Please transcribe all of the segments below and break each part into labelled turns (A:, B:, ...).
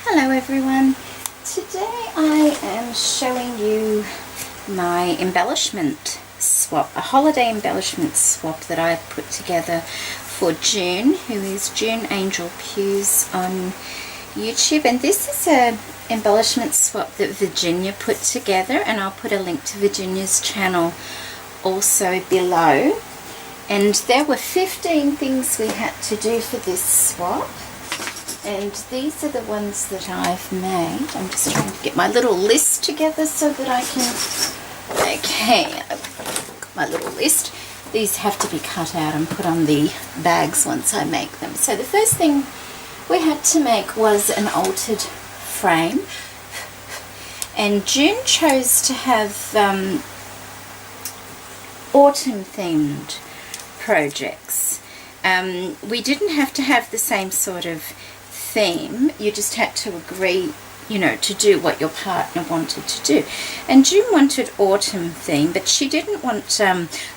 A: Hello everyone. Today I am showing you my embellishment swap, a holiday embellishment swap that I've put together for June, who is June AngelPews on YouTube. And this is a embellishment swap that Virginia put together, and I'll put a link to Virginia's channel also below. And there were 15 things we had to do for this swap. And these are the ones that I've made. I'm just trying to get my little list together so that I can... Okay, I've got my little list. These have to be cut out and put on the bags once I make them. So the first thing we had to make was an altered frame. And June chose to have autumn-themed projects. We didn't have to have the same sort of theme. You just had to agree, to do what your partner wanted to do. And June wanted autumn theme, but she didn't want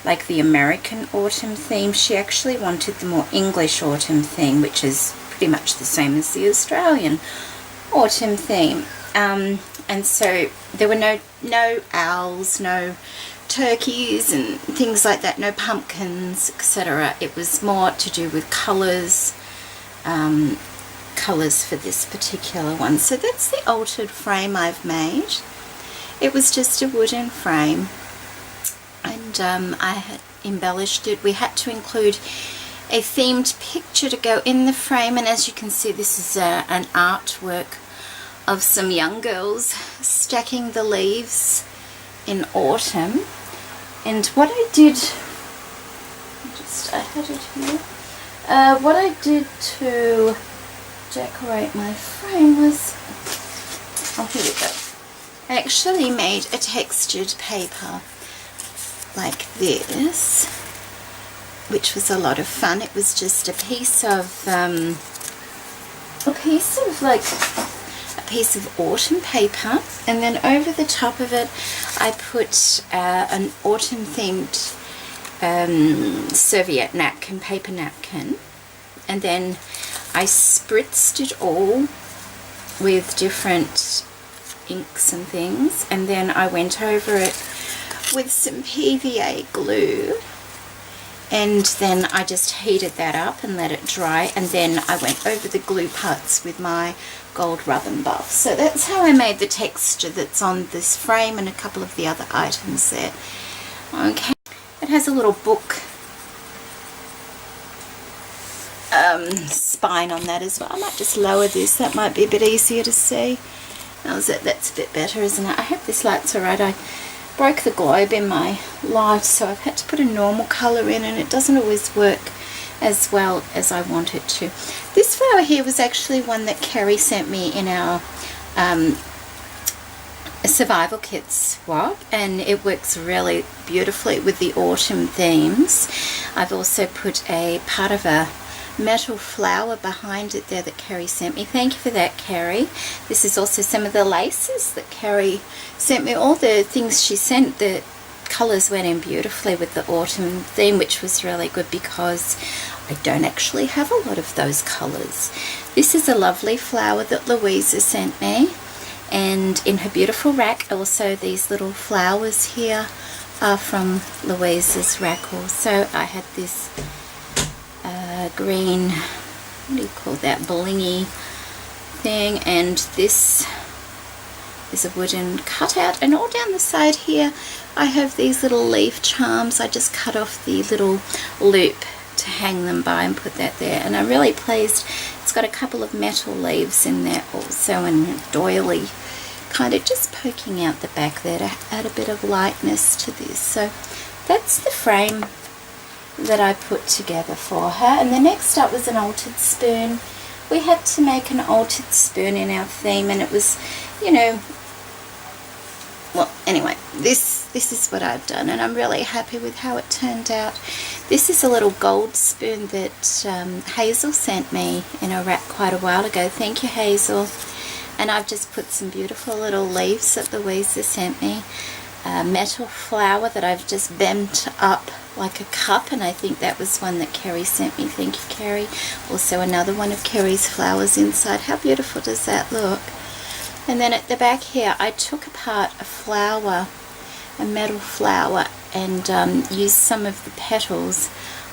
A: like the American autumn theme. She actually wanted the more English autumn theme, which is pretty much the same as the Australian autumn theme. And so there were no owls, no turkeys and things like that, no pumpkins, etc. It was more to do with colours, for this particular one. So that's the altered frame I've made. It was just a wooden frame, and I had embellished it. We had to include a themed picture to go in the frame, and as you can see, this is an artwork of some young girls stacking the leaves in autumn. And what I did, I had it here, what I did to decorate my frame was, oh, here we go, I actually made a textured paper like this, which was a lot of fun. It was just a piece of autumn paper, and then over the top of it I put an autumn themed serviette napkin, paper napkin, and then I spritzed it all with different inks and things, and then I went over it with some PVA glue, and then I just heated that up and let it dry, and then I went over the glue parts with my gold rub and buff. So that's how I made the texture that's on this frame and a couple of the other items there. Okay, it has a little book spine on that as well. I might just lower this, that might be a bit easier to see. That's a bit better, isn't it? I hope this light's alright. I broke the globe in my light, so I've had to put a normal colour in, and it doesn't always work as well as I want it to. This flower here was actually one that Kerry sent me in our survival kit swap, and it works really beautifully with the autumn themes. I've also put a part of a metal flower behind it there that Kerry sent me. Thank you for that, Kerry. This is also some of the laces that Kerry sent me. All the things she sent, the colours went in beautifully with the autumn theme, which was really good because I don't actually have a lot of those colours. This is a lovely flower that Louisa sent me, and in her beautiful rack also these little flowers here are from Louisa's rack also. I had this green, what do you call that, blingy thing, and this is a wooden cutout, and all down the side here I have these little leaf charms. I just cut off the little loop to hang them by and put that there, and I'm really pleased. It's got a couple of metal leaves in there also, and a doily kind of just poking out the back there to add a bit of lightness to this. So that's the frame that I put together for her. And the next up was an altered spoon. We had to make an altered spoon in our theme, and it was, well, anyway, this is what I've done, and I'm really happy with how it turned out. This is a little gold spoon that Hazel sent me in a wrap quite a while ago. Thank you, Hazel. And I've just put some beautiful little leaves that Louisa sent me. A metal flower that I've just bent up like a cup, and I think that was one that Kerry sent me. Thank you, Kerry. Also another one of Kerry's flowers inside. How beautiful does that look? And then at the back here, I took apart a flower, a metal flower, and used some of the petals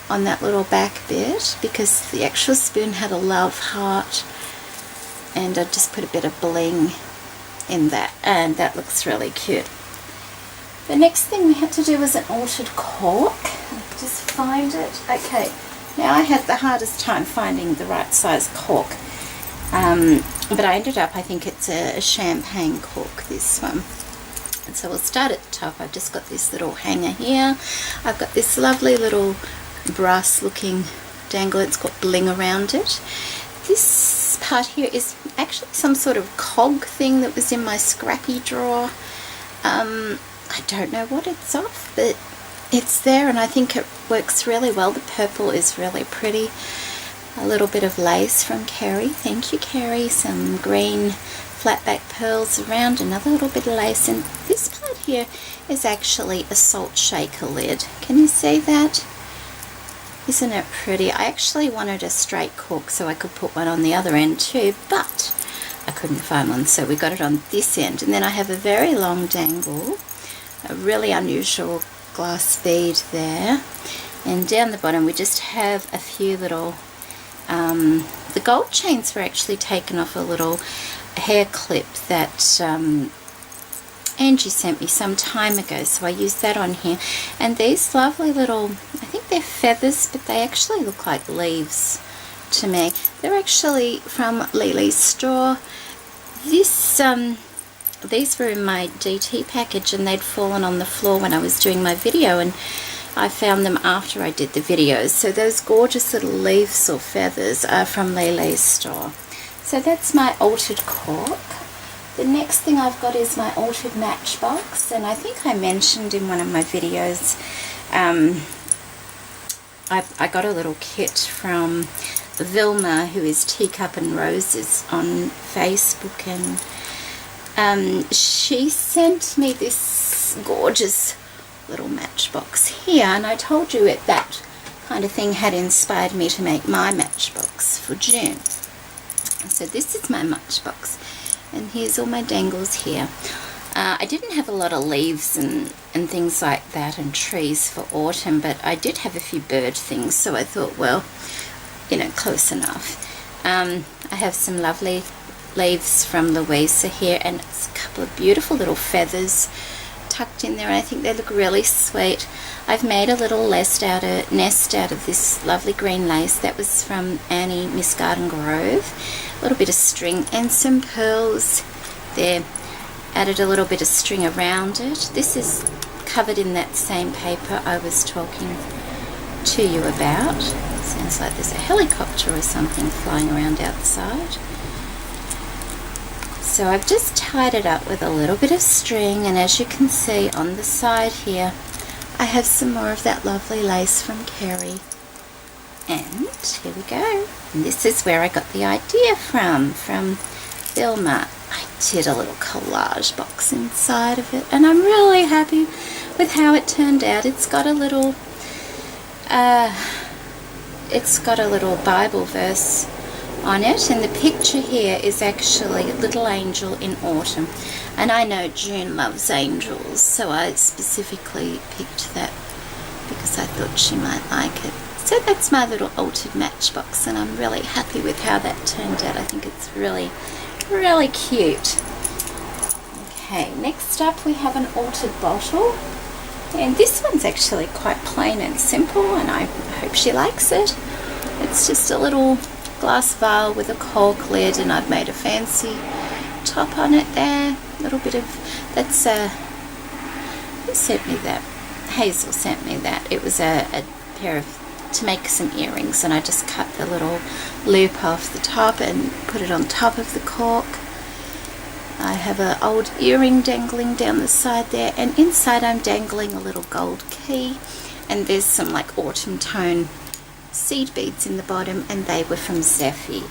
A: on that little back bit, because the actual spoon had a love heart, and I just put a bit of bling in that, and that looks really cute. The next thing we had to do was an altered cork. Just find it. Okay, now I had the hardest time finding the right size cork, but I ended up, I think it's a champagne cork, this one. And so we'll start at the top. I've just got this little hanger here. I've got this lovely little brass looking dangle. It's got bling around it. This part here is actually some sort of cog thing that was in my scrappy drawer. I don't know what it's of, but it's there, and I think it works really well. The purple is really pretty. A little bit of lace from Kerry. Thank you, Kerry. Some green flat back pearls around, another little bit of lace, and this part here is actually a salt shaker lid. Can you see that? Isn't it pretty? I actually wanted a straight cork so I could put one on the other end too, but I couldn't find one, so we got it on this end. And then I have a very long dangle, a really unusual glass bead there, and down the bottom we just have a few little the gold chains were actually taken off a little hair clip that Angie sent me some time ago, so I used that on here. And these lovely little, I think they're feathers, but they actually look like leaves to me. They're actually from Lily's store. These were in my DT package, and they'd fallen on the floor when I was doing my video, and I found them after I did the videos. So those gorgeous little leaves or feathers are from Lily's store. So that's my altered cork. The next thing I've got is my altered Matchbox, and I think I mentioned in one of my videos, I got a little kit from Vilma, who is Teacup and Roses on Facebook, and she sent me this gorgeous little matchbox here, and I told you that kind of thing had inspired me to make my matchbox for June. So this is my matchbox, and here's all my dangles here. I didn't have a lot of leaves and things like that and trees for autumn, but I did have a few bird things, so I thought, well, you know, close enough. I have some lovely leaves from Louisa here, and it's a couple of beautiful little feathers tucked in there, and I think they look really sweet. I've made a little nest out of this lovely green lace that was from Annie, Miss Garden Grove. A little bit of string and some pearls there. Added a little bit of string around it. This is covered in that same paper I was talking to you about. Sounds like there's a helicopter or something flying around outside. So I've just tied it up with a little bit of string, and as you can see on the side here, I have some more of that lovely lace from Kerry. And here we go. And this is where I got the idea from Vilma. I did a little collage box inside of it, and I'm really happy with how it turned out. It's got a little Bible verse on it, and the picture here is actually a little angel in autumn, and I know June loves angels, so I specifically picked that because I thought she might like it. So that's my little altered matchbox, and I'm really happy with how that turned out. I think it's really, really cute. Okay, next up we have an altered bottle, and this one's actually quite plain and simple, and I hope she likes it. It's just a little glass vial with a cork lid, and I've made a fancy top on it there. A little bit of, that's who sent me that? Hazel sent me that. It was a pair of, to make some earrings, and I just cut the little loop off the top and put it on top of the cork. I have an old earring dangling down the side there, and inside I'm dangling a little gold key, and there's some like autumn tone seed beads in the bottom, and they were from Zeffie.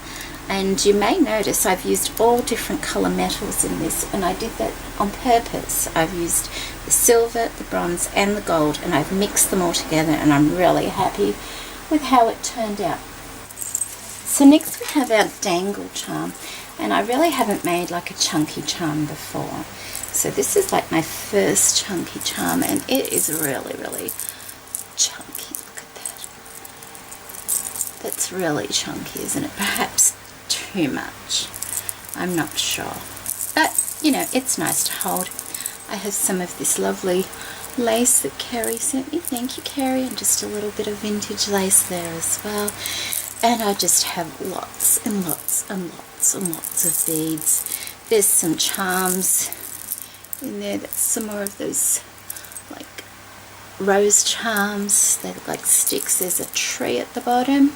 A: And you may notice I've used all different colour metals in this, and I did that on purpose. I've used the silver, the bronze and the gold, and I've mixed them all together, and I'm really happy with how it turned out. So next we have our dangle charm, and I really haven't made like a chunky charm before. So this is like my first chunky charm, and it is really, really chunky. Look at that. That's really chunky, isn't it? Perhaps too much. I'm not sure. But, you know, it's nice to hold. I have some of this lovely lace that Carrie sent me. Thank you, Carrie. And just a little bit of vintage lace there as well. And I just have lots and lots and lots and lots of beads. There's some charms in there. That's some more of those like rose charms. They look like sticks. There's a tree at the bottom.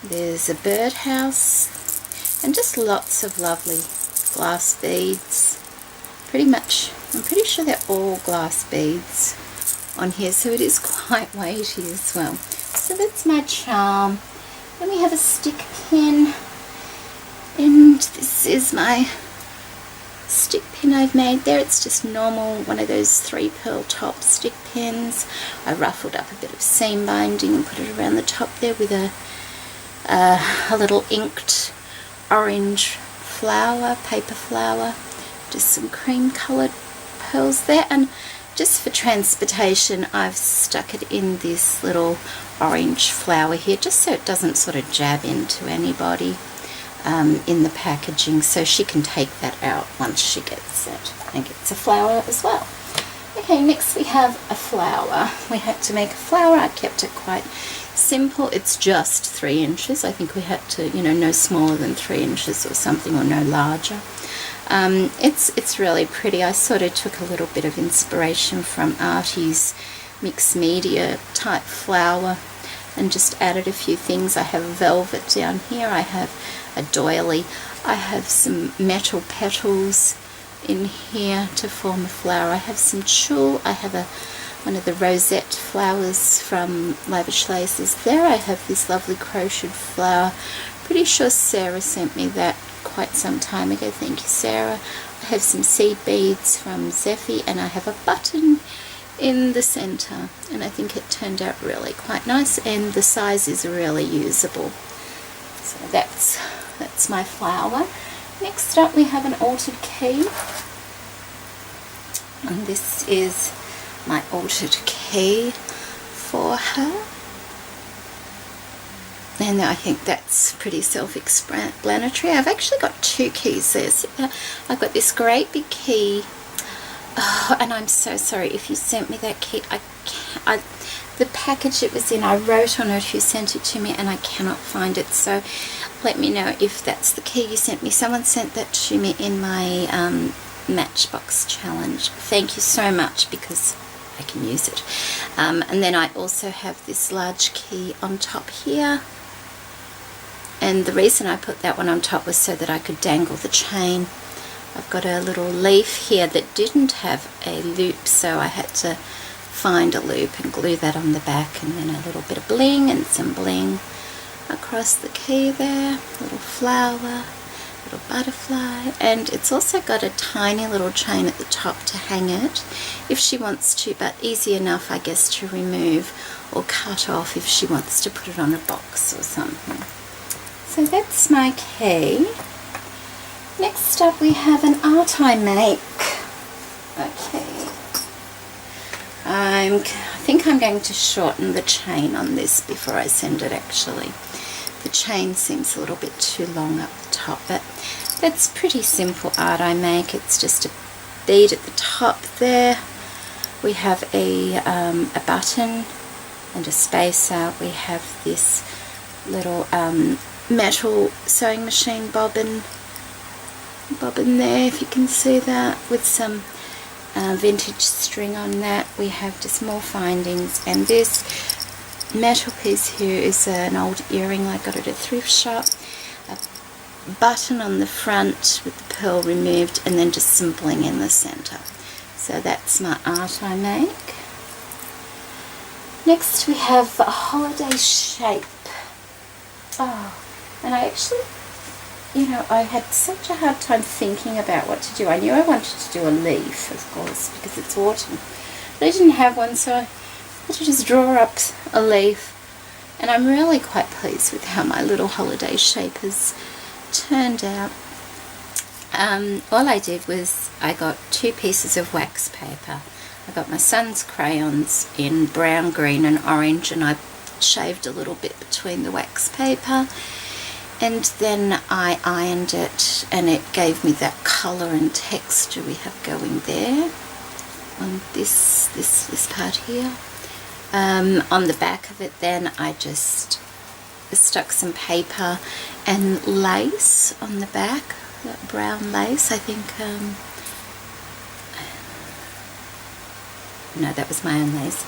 A: There's a birdhouse, and just lots of lovely glass beads. Pretty much, I'm pretty sure they're all glass beads on here, so it is quite weighty as well. So that's my charm. Then we have a stick pin, and this is my stick pin I've made there. It's just normal, one of those 3 pearl top stick pins. I ruffled up a bit of seam binding and put it around the top there with a little inked orange flower, paper flower, just some cream coloured pearls there, and just for transportation I've stuck it in this little orange flower here, just so it doesn't sort of jab into anybody in the packaging, so she can take that out once she gets it and gets a flower as well. Okay, next we have a flower. We had to make a flower. I kept it quite simple. It's just 3 inches. I think we had to, you know, no smaller than 3 inches or something, or no larger. It's really pretty. I sort of took a little bit of inspiration from Artie's mixed media type flower and just added a few things. I have velvet down here. I have a doily. I have some metal petals in here to form a flower. I have some tulle. I have one of the rosette flowers from Lavish Laces there. I have this lovely crocheted flower. Pretty sure Sarah sent me that quite some time ago. Thank you, Sarah. I have some seed beads from Zeffie, and I have a button in the center, and I think it turned out really quite nice, and the size is really usable. So that's my flower. Next up we have an altered key, and this is my altered key for her, and I think that's pretty self-explanatory. I've actually got 2 keys there. So I've got this great big key. Oh, and I'm so sorry if you sent me that key. The package it was in, I wrote on it who sent it to me, and I cannot find it. So let me know if that's the key you sent me. Someone sent that to me in my Matchbox challenge. Thank you so much, because I can use it. And then I also have this large key on top here. And the reason I put that one on top was so that I could dangle the chain. I've got a little leaf here that didn't have a loop, so I had to find a loop and glue that on the back, and then a little bit of bling and some bling across the key there. Little flower, little butterfly, and it's also got a tiny little chain at the top to hang it if she wants to, but easy enough, I guess, to remove or cut off if she wants to put it on a box or something. So that's my key. Next up we have an art I make. Okay. I think I'm going to shorten the chain on this before I send it actually. The chain seems a little bit too long up the top, but that's pretty simple art I make. It's just a bead at the top there. We have a button and a spacer. We have this little metal sewing machine bobbin there, if you can see that, with some vintage string on that. We have just more findings, and this metal piece here is an old earring. I got it at a thrift shop. A button on the front with the pearl removed, and then just some bling in the center. So that's my art I make. Next we have a holiday shape. Oh, and I actually, you know, I had such a hard time thinking about what to do. I knew I wanted to do a leaf, of course, because it's autumn. But I didn't have one, so I had to just draw up a leaf. And I'm really quite pleased with how my little holiday shape has turned out. All I did was I got 2 pieces of wax paper. I got my son's crayons in brown, green and orange, and I shaved a little bit between the wax paper, and then I ironed it, and it gave me that colour and texture we have going there on this part here. On the back of it then I just stuck some paper and lace on the back, that brown lace. I think no, that was my own lace.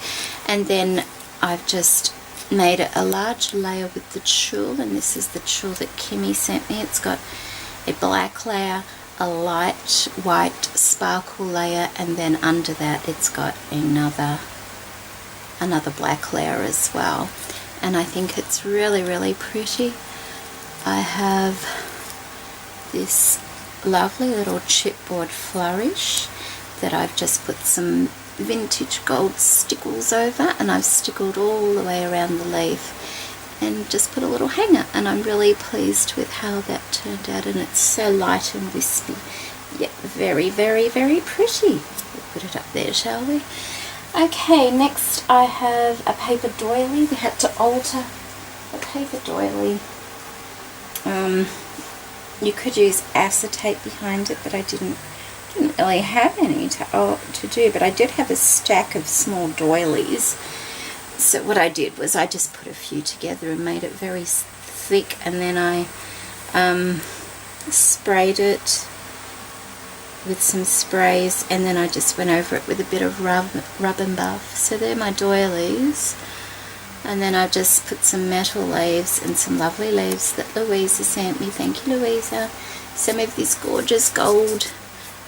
A: And then I've just made it a large layer with the tulle, and this is the tulle that Kimmy sent me. It's got a black layer, a light white sparkle layer, and then under that it's got another black layer as well. And I think it's really, really pretty. I have this lovely little chipboard flourish that I've just put some vintage gold stickles over, and I've stickled all the way around the leaf and just put a little hanger, and I'm really pleased with how that turned out, and it's so light and wispy, yet very, very, very pretty. We'll put it up there, shall we? Okay, next I have a paper doily. We had to alter a paper doily. You could use acetate behind it, but I didn't really have any to do, but I did have a stack of small doilies. So what I did was I just put a few together and made it very thick, and then I sprayed it with some sprays, and then I just went over it with a bit of rub and buff. So they're my doilies, and then I just put some metal leaves and some lovely leaves that Louisa sent me. Thank you, Louisa. Some of this gorgeous gold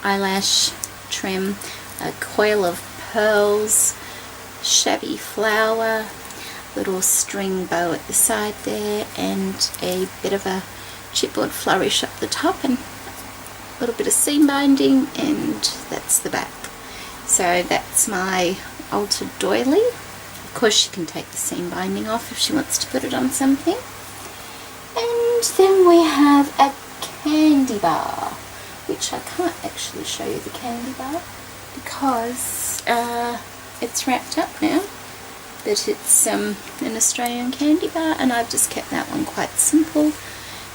A: eyelash trim, a coil of pearls, shabby flower, little string bow at the side there, and a bit of a chipboard flourish up the top, and a little bit of seam binding, and that's the back. So that's my altered doily. Of course she can take the seam binding off if she wants to put it on something. And then we have a candy bar, which I can't actually show you the candy bar because it's wrapped up now, but it's an Australian candy bar, and I've just kept that one quite simple.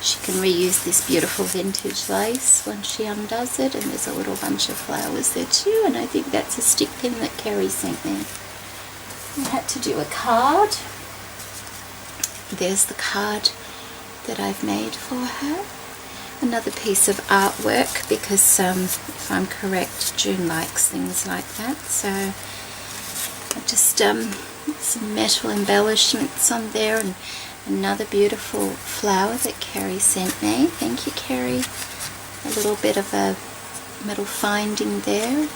A: She can reuse this beautiful vintage lace once she undoes it, and there's a little bunch of flowers there too, and I think that's a stick pin that Kerry sent me. I had to do a card. There's the card that I've made for her. Another piece of artwork, because if I'm correct, June likes things like that. So I just some metal embellishments on there, and another beautiful flower that Kerry sent me. Thank you, Kerry. A little bit of a metal finding there.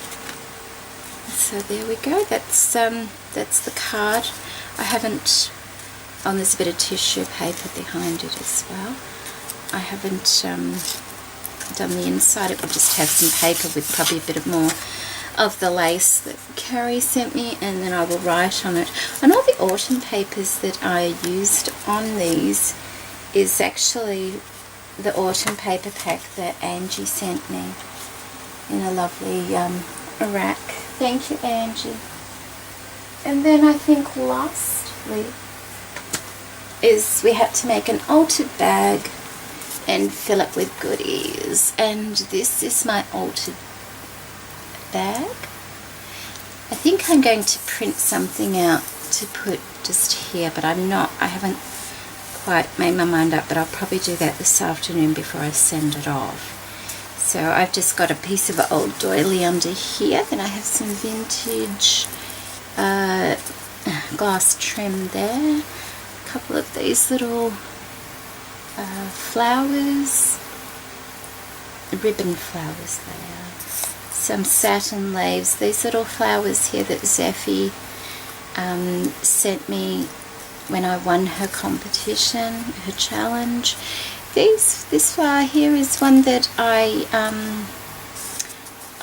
A: So there we go. That's the card. I haven't. Oh, there's a bit of tissue paper behind it as well. I haven't done the inside. It will just have some paper with probably a bit more of the lace that Kerry sent me, and then I will write on it. And all the autumn papers that I used on these is actually the autumn paper pack that Angie sent me in a lovely rack. Thank you, Angie. And then I think lastly is we had to make an altered bag and fill it with goodies, and this is my altered bag. I think I'm going to print something out to put just here, but I haven't quite made my mind up, but I'll probably do that this afternoon before I send it off. So I've just got a piece of old doily under here, then I have some vintage glass trim there, a couple of these little flowers, ribbon flowers they are, some satin leaves, these little flowers here that Zeffie sent me when I won her competition, her challenge. This flower here is one that I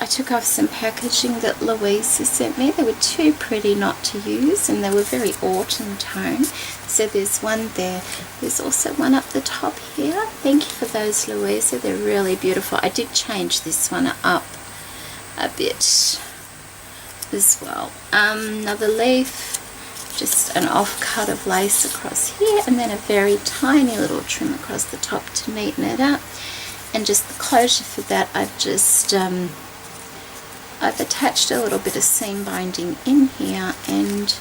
A: took off some packaging that Louisa sent me. They were too pretty not to use, and they were very autumn tone. So there's one there. There's also one up the top here. Thank you for those, Louisa. They're really beautiful. I did change this one up a bit as well. Another leaf, just an off cut of lace across here, and then a very tiny little trim across the top to neaten it up. And just the closure for that, I've attached a little bit of seam binding in here and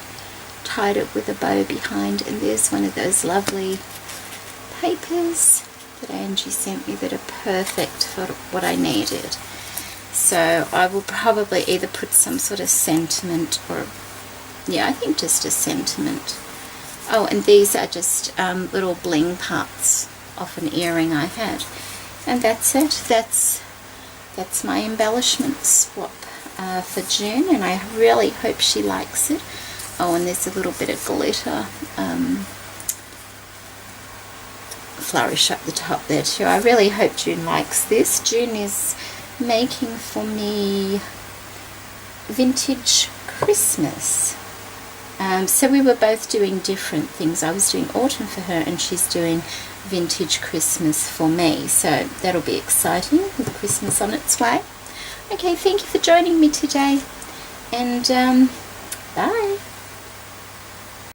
A: tied it with a bow behind, and there's one of those lovely papers that Angie sent me that are perfect for what I needed. So I will probably either put some sort of sentiment, or yeah, I think just a sentiment. Oh, and these are just little bling parts off an earring I had. And that's it. That's my embellishment swap for June, and I really hope she likes it. Oh, and there's a little bit of glitter flourish up the top there too. I really hope June likes this. June is making for me vintage Christmas. So we were both doing different things. I was doing autumn for her, and she's doing vintage Christmas for me. So that'll be exciting with Christmas on its way. Okay, thank you for joining me today, and bye.